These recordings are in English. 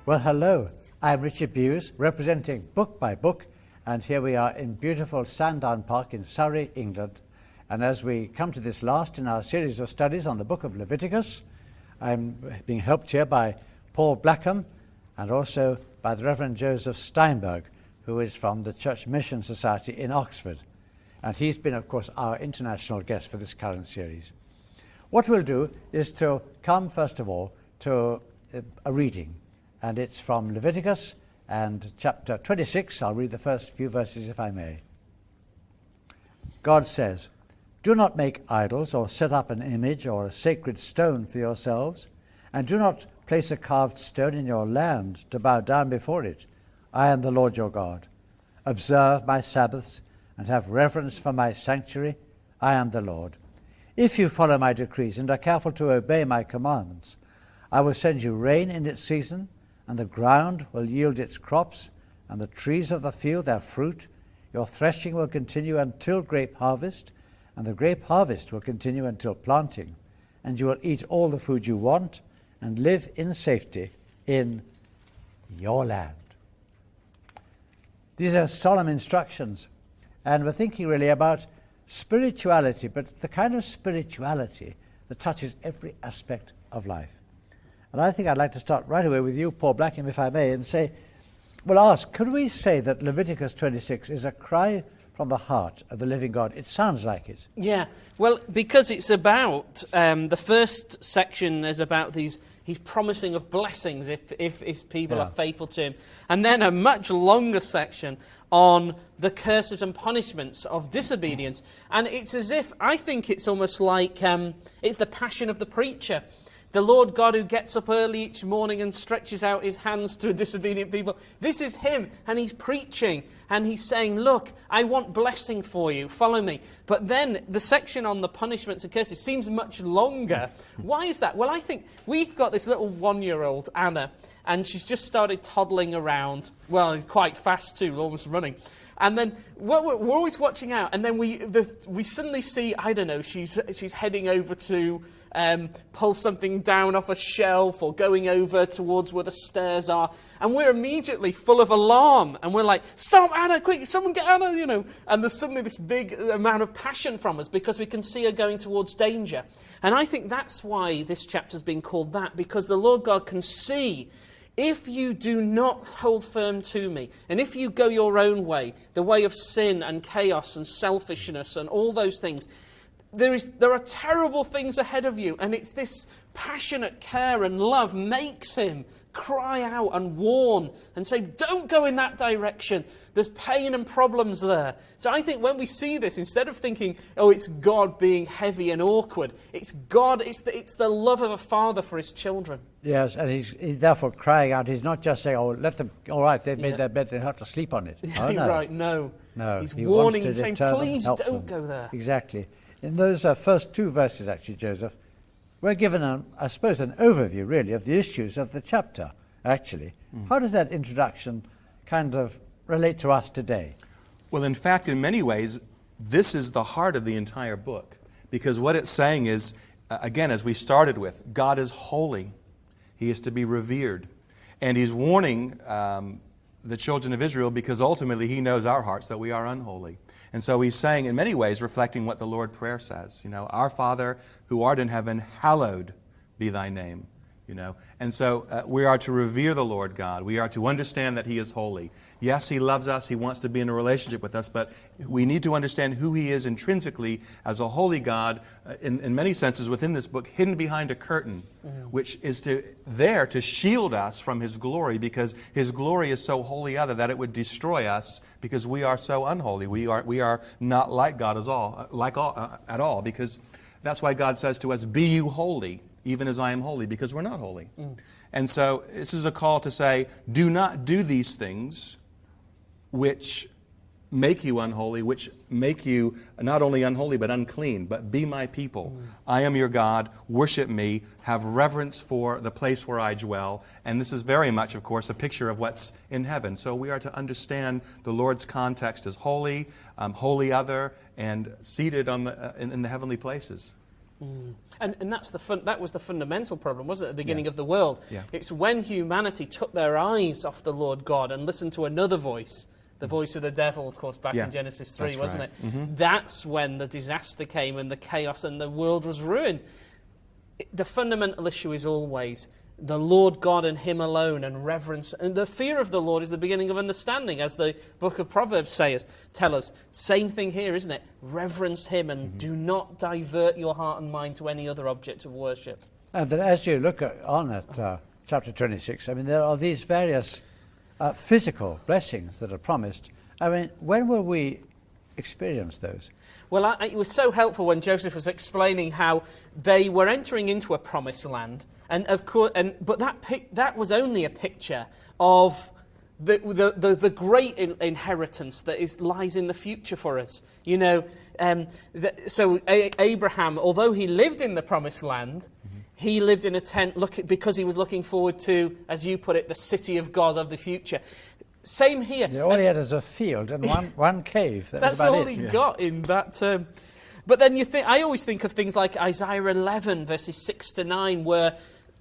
Well, hello. I'm Richard Bewes, representing Book by Book, and here we are in beautiful Sandown Park in Surrey, England. And as we come to this last in our series of studies on the book of Leviticus, I'm being helped here by Paul Blackham and also by the Reverend Joseph Steinberg, who is from the Church Mission Society in Oxford. And he's been, of course, our international guest for this current series. What we'll do is to come, first of all, to a reading. And it's from Leviticus and chapter 26. I'll read the first few verses, if I may. God says, "Do not make idols or set up an image or a sacred stone for yourselves, and do not place a carved stone in your land to bow down before it. I am the Lord your God. Observe my Sabbaths and have reverence for my sanctuary. I am the Lord. If you follow my decrees and are careful to obey my commandments, I will send you rain in its season, and the ground will yield its crops, and the trees of the field their fruit. Your threshing will continue until grape harvest, and the grape harvest will continue until planting, and you will eat all the food you want and live in safety in your land." These are solemn instructions, and we're thinking really about spirituality, but the kind of spirituality that touches every aspect of life. And I think I'd like to start right away with you, Paul Blackham, if I may, and say, could we say that Leviticus 26 is a cry from the heart of the living God? It sounds like it. Yeah, well, because it's about, the first section is about he's promising of blessings if his people are faithful to him. And then a much longer section on the curses and punishments of disobedience. And it's as if, I think it's almost like, it's the passion of the preacher. The Lord God who gets up early each morning and stretches out his hands to a disobedient people. This is him, and he's preaching, and he's saying, look, I want blessing for you, follow me. But then the section on the punishments and curses seems much longer. Why is that? Well, I think we've got this little 1-year-old, Anna, and she's just started toddling around. Well, quite fast too, almost running. And then we're always watching out, and then we suddenly see, I don't know, she's heading over to pull something down off a shelf or going over towards where the stairs are, and we're immediately full of alarm, and we're like, stop Anna, quick, someone get Anna, and there's suddenly this big amount of passion from us because we can see her going towards danger. And I think that's why this chapter's been called that, because the Lord God can see if you do not hold firm to me, and if you go your own way, the way of sin and chaos and selfishness and all those things, there are terrible things ahead of you, and it's this passionate care and love makes him cry out and warn and say, don't go in that direction. There's pain and problems there. So I think when we see this, instead of thinking, oh, it's God being heavy and awkward, it's God, it's the love of a father for his children. Yes, and he's therefore crying out. He's not just saying, oh, let them, all right, they've made their bed, they have to sleep on it. Oh, no. Right, no. He's he warning and saying, please don't go there. Exactly. In those first two verses, actually, Joseph, we're given, I suppose, an overview, really, of the issues of the chapter, actually. How does that introduction kind of relate to us today? Well, in fact, in many ways, this is the heart of the entire book. Because what it's saying is, again, as we started with, God is holy. He is to be revered. And he's warning the children of Israel because ultimately he knows our hearts, that we are unholy. And so he's saying, in many ways, reflecting what the Lord's Prayer says. Our Father who art in heaven, hallowed be thy name. And so we are to revere the Lord God. We are to understand that he is holy. Yes, he loves us. He wants to be in a relationship with us. But we need to understand who he is intrinsically as a holy God, in many senses within this book, hidden behind a curtain, which is there to shield us from his glory, because his glory is so holy that it would destroy us because we are so unholy. We are not like God at all, because that's why God says to us, be you holy, even as I am holy, because we're not holy. And so this is a call to say, do not do these things which make you unholy, which make you not only unholy but unclean, but be my people. I am your God, worship me, have reverence for the place where I dwell. And this is very much, of course, a picture of what's in heaven. So we are to understand the Lord's context as holy, holy other, and seated in the heavenly places. And that's that was the fundamental problem, wasn't it, at the beginning of the world? Yeah. It's when humanity took their eyes off the Lord God and listened to another voice, the voice of the devil, of course, back in Genesis 3, wasn't it? Mm-hmm. That's when the disaster came and the chaos and the world was ruined. The fundamental issue is always the Lord God and Him alone, and reverence. And the fear of the Lord is the beginning of understanding, as the book of Proverbs tell us. Same thing here, isn't it? Reverence Him and do not divert your heart and mind to any other object of worship. And then as you look at chapter 26, I mean, there are these various physical blessings that are promised. I mean, when will we experience those? Well, it was so helpful when Joseph was explaining how they were entering into a promised land. And of course, but that was only a picture of the great inheritance that lies in the future for us. You know, so Abraham, although he lived in the promised land, he lived in a tent because he was looking forward to, as you put it, the city of God of the future. Same here. Yeah, all he had is a field and one cave. That's all he got in that term. But then I always think of things like Isaiah 11, verses 6 to 9, where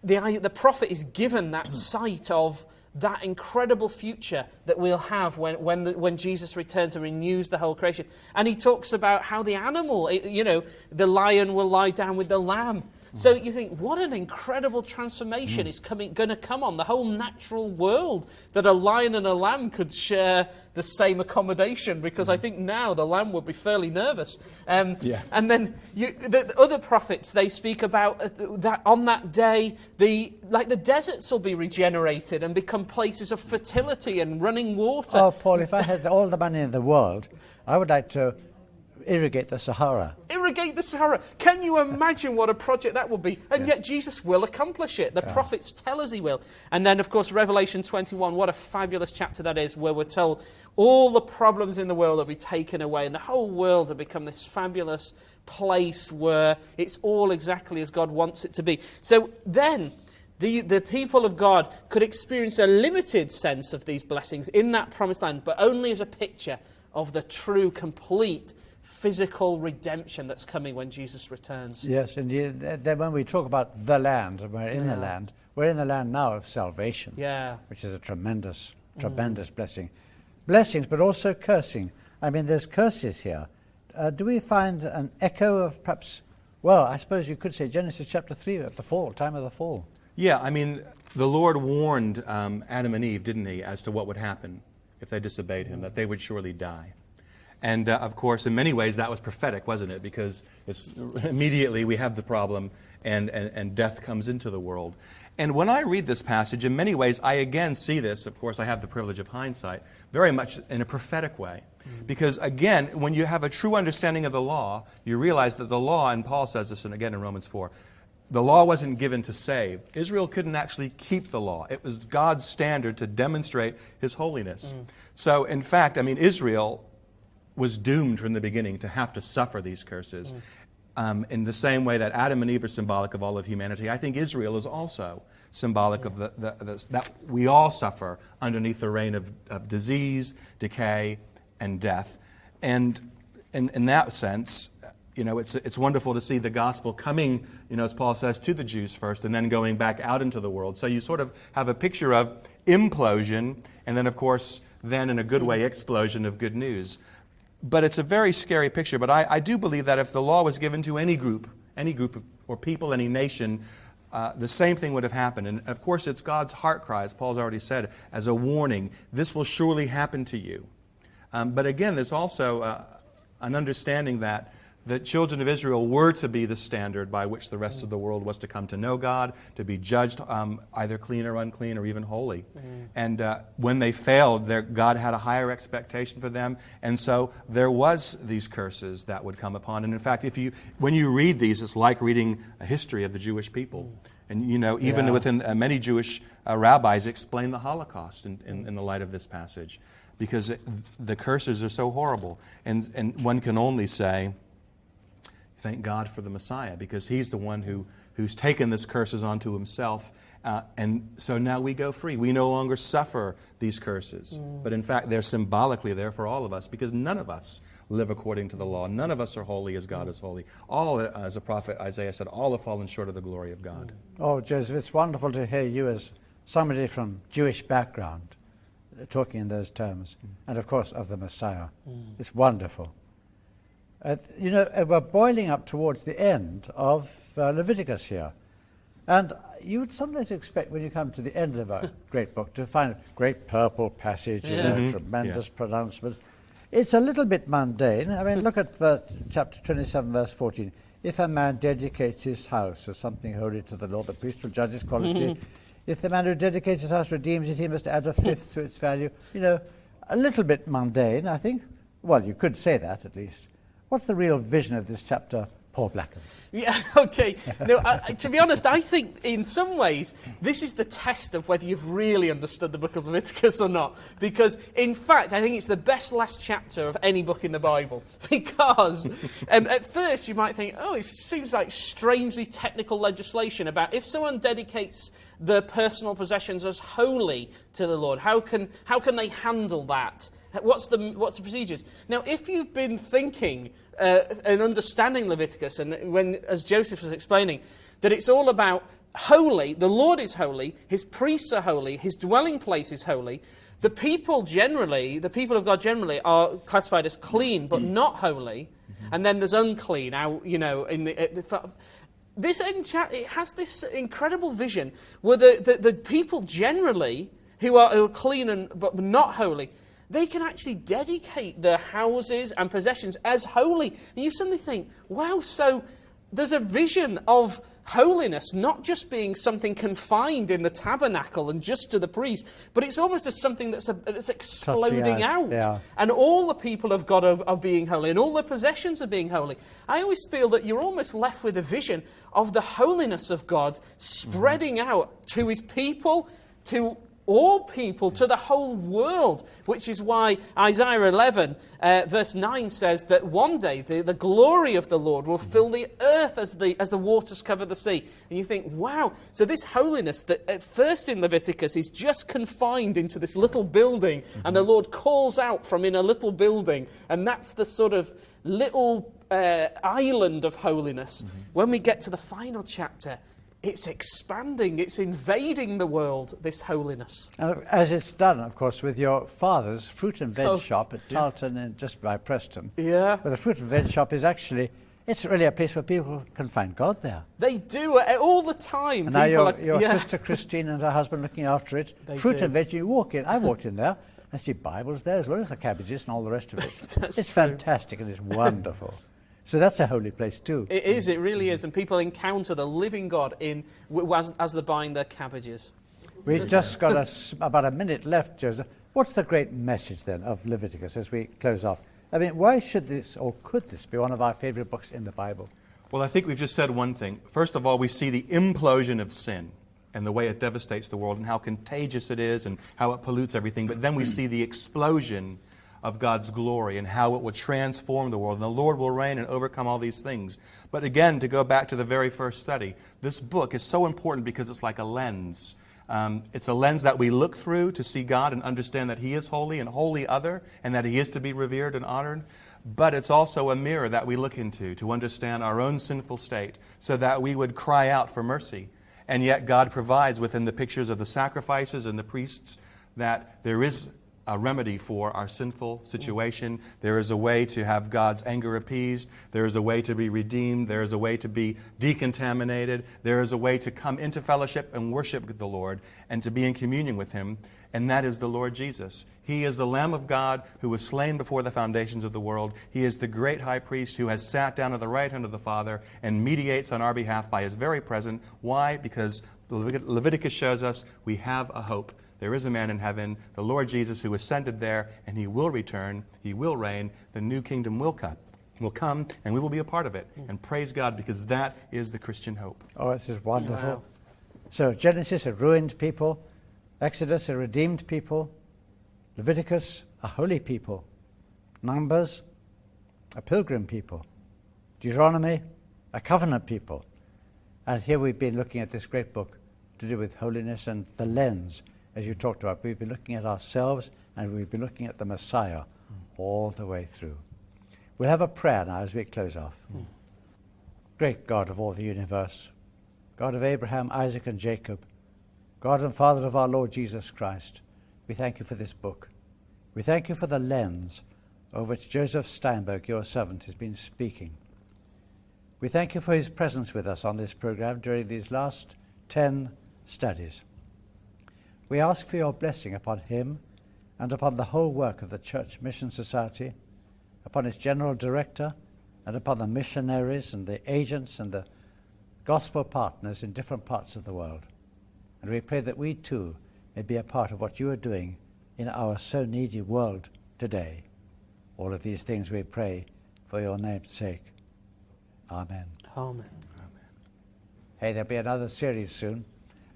the prophet is given that sight of that incredible future that we'll have when Jesus returns and renews the whole creation. And he talks about how the animal, the lion will lie down with the lamb. So you think, what an incredible transformation is going to come on the whole natural world, that a lion and a lamb could share the same accommodation, because I think now the lamb would be fairly nervous. And then the other prophets, they speak about that on that day, the deserts will be regenerated and become places of fertility and running water. Oh, Paul, if I had all the money in the world, I would like to irrigate the Sahara. Irrigate the Sahara. Can you imagine what a project that would be? And yet Jesus will accomplish it. The prophets tell us he will. And then, of course, Revelation 21, what a fabulous chapter that is, where we're told all the problems in the world will be taken away and the whole world will become this fabulous place where it's all exactly as God wants it to be. So then the people of God could experience a limited sense of these blessings in that promised land, but only as a picture of the true, complete physical redemption that's coming when Jesus returns. Yes, and then when we talk about the land, we're in the land. We're in the land now of salvation, which is a tremendous blessing. Blessings, but also cursing. I mean, there's curses here. Do we find an echo of perhaps, well, I suppose you could say Genesis chapter 3 at the fall, time of the fall. Yeah, I mean, the Lord warned Adam and Eve, didn't he, as to what would happen if they disobeyed him, that they would surely die. And, of course, in many ways that was prophetic, wasn't it? Because immediately we have the problem and death comes into the world. And when I read this passage, in many ways, I again see this, of course, I have the privilege of hindsight, very much in a prophetic way. Because, again, when you have a true understanding of the law, you realize that the law, and Paul says this again in Romans 4, the law wasn't given to save. Israel couldn't actually keep the law. It was God's standard to demonstrate His holiness. So, in fact, I mean, Israel was doomed from the beginning to have to suffer these curses. In the same way that Adam and Eve are symbolic of all of humanity, I think Israel is also symbolic of that we all suffer underneath the reign of disease, decay, and death. And in that sense, it's wonderful to see the gospel coming, as Paul says, to the Jews first and then going back out into the world. So you sort of have a picture of implosion and then, of course, then in a good way, explosion of good news. But it's a very scary picture. But I do believe that if the law was given to any group or people, any nation, the same thing would have happened. And of course, it's God's heart cry, as Paul's already said, as a warning. This will surely happen to you. But again, there's also an understanding that the children of Israel were to be the standard by which the rest of the world was to come to know God, to be judged either clean or unclean or even holy. And when they failed, God had a higher expectation for them. And so there was these curses that would come upon. And in fact, when you read these, it's like reading a history of the Jewish people. And even within many Jewish rabbis explain the Holocaust in the light of this passage, because the curses are so horrible. And one can only say, thank God for the Messiah, because He's the one who's taken these curses onto Himself. And so now we go free. We no longer suffer these curses. But in fact, they're symbolically there for all of us, because none of us live according to the law. None of us are holy as God is holy. All, as the prophet Isaiah said, all have fallen short of the glory of God. Oh, Joseph, it's wonderful to hear you as somebody from Jewish background talking in those terms, and of course of the Messiah. It's wonderful. We're boiling up towards the end of Leviticus here. And you would sometimes expect when you come to the end of a great book to find a great purple passage, tremendous pronouncements. It's a little bit mundane. I mean, look at chapter 27, verse 14. If a man dedicates his house as something holy to the Lord, the priest will judge its quality. If the man who dedicates his house redeems it, he must add a fifth to its value. A little bit mundane, I think. Well, you could say that at least. What's the real vision of this chapter, Paul Blackham? Yeah, okay. No, to be honest, I think in some ways this is the test of whether you've really understood the book of Leviticus or not. Because, in fact, I think it's the best last chapter of any book in the Bible. Because at first you might think, oh, it seems like strangely technical legislation about if someone dedicates their personal possessions as holy to the Lord, how can they handle that? What's the procedures? Now, if you've been thinking and understanding Leviticus, and when, as Joseph was explaining, that it's all about holy, the Lord is holy, his priests are holy, his dwelling place is holy, the people of God generally are classified as clean but not holy, and then there's unclean. This end chapter, it has this incredible vision where the people generally who are clean but not holy, they can actually dedicate their houses and possessions as holy. And you suddenly think, wow, so there's a vision of holiness not just being something confined in the tabernacle and just to the priest, but it's almost as something that's exploding out. Yeah. And all the people of God are being holy, and all their possessions are being holy. I always feel that you're almost left with a vision of the holiness of God spreading out to his people, to all people, to the whole world, which is why Isaiah 11, verse 9 says that one day the glory of the Lord will fill the earth as the waters cover the sea. And you think, wow, so this holiness that at first in Leviticus is just confined into this little building, and the Lord calls out from in a little building, and that's the sort of little island of holiness. When we get to the final chapter, it's expanding, it's invading the world, this holiness. And as it's done, of course, with your father's fruit and veg shop at Tarleton, and just by Preston. Yeah. But the fruit and veg shop is actually, it's really a place where people can find God there. They do, all the time. And now your sister Christine and her husband looking after it. Fruit and veg, you walk in, I walked in there, and see Bibles there as well as the cabbages and all the rest of it. It's fantastic and it's wonderful. So that's a holy place too. It is, it really is. And people encounter the living God as they're buying their cabbages. We've just got about a minute left, Joseph. What's the great message then of Leviticus as we close off? I mean, why should this, or could this be one of our favorite books in the Bible? Well, I think we've just said one thing. First of all, we see the implosion of sin and the way it devastates the world and how contagious it is and how it pollutes everything. But then we see the explosion of God's glory and how it will transform the world. And the Lord will reign and overcome all these things. But again, to go back to the very first study, this book is so important because it's like a lens. It's a lens that we look through to see God and understand that he is holy and wholly other and that he is to be revered and honored. But it's also a mirror that we look into to understand our own sinful state so that we would cry out for mercy. And yet God provides within the pictures of the sacrifices and the priests that there is a remedy for our sinful situation. There is a way to have God's anger appeased. There is a way to be redeemed. There is a way to be decontaminated. There is a way to come into fellowship and worship the Lord and to be in communion with him. And that is the Lord Jesus. He is the Lamb of God who was slain before the foundations of the world. He is the great high priest who has sat down at the right hand of the Father and mediates on our behalf by his very presence. Why? Because Leviticus shows us we have a hope. There is a man in heaven, the Lord Jesus, who ascended there, and he will return, he will reign, the new kingdom will come, and we will be a part of it. And praise God, because that is the Christian hope. Oh, this is wonderful. Wow. So Genesis, a ruined people. Exodus, a redeemed people. Leviticus, a holy people. Numbers, a pilgrim people. Deuteronomy, a covenant people. And here we've been looking at this great book to do with holiness and the lens. As you talked about, we've been looking at ourselves and we've been looking at the Messiah all the way through. We'll have a prayer now as we close off. Great God of all the universe, God of Abraham, Isaac, and Jacob, God and Father of our Lord Jesus Christ, we thank you for this book. We thank you for the lens over which Joseph Steinberg, your servant, has been speaking. We thank you for his presence with us on this program during these last 10 studies. We ask for your blessing upon him and upon the whole work of the Church Mission Society, upon its general director, and upon the missionaries and the agents and the gospel partners in different parts of the world. And we pray that we too may be a part of what you are doing in our so needy world today. All of these things we pray for your name's sake. Amen. Amen. Hey, there'll be another series soon,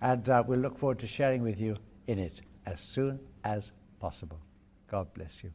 and we'll look forward to sharing with you in it as soon as possible. God bless you.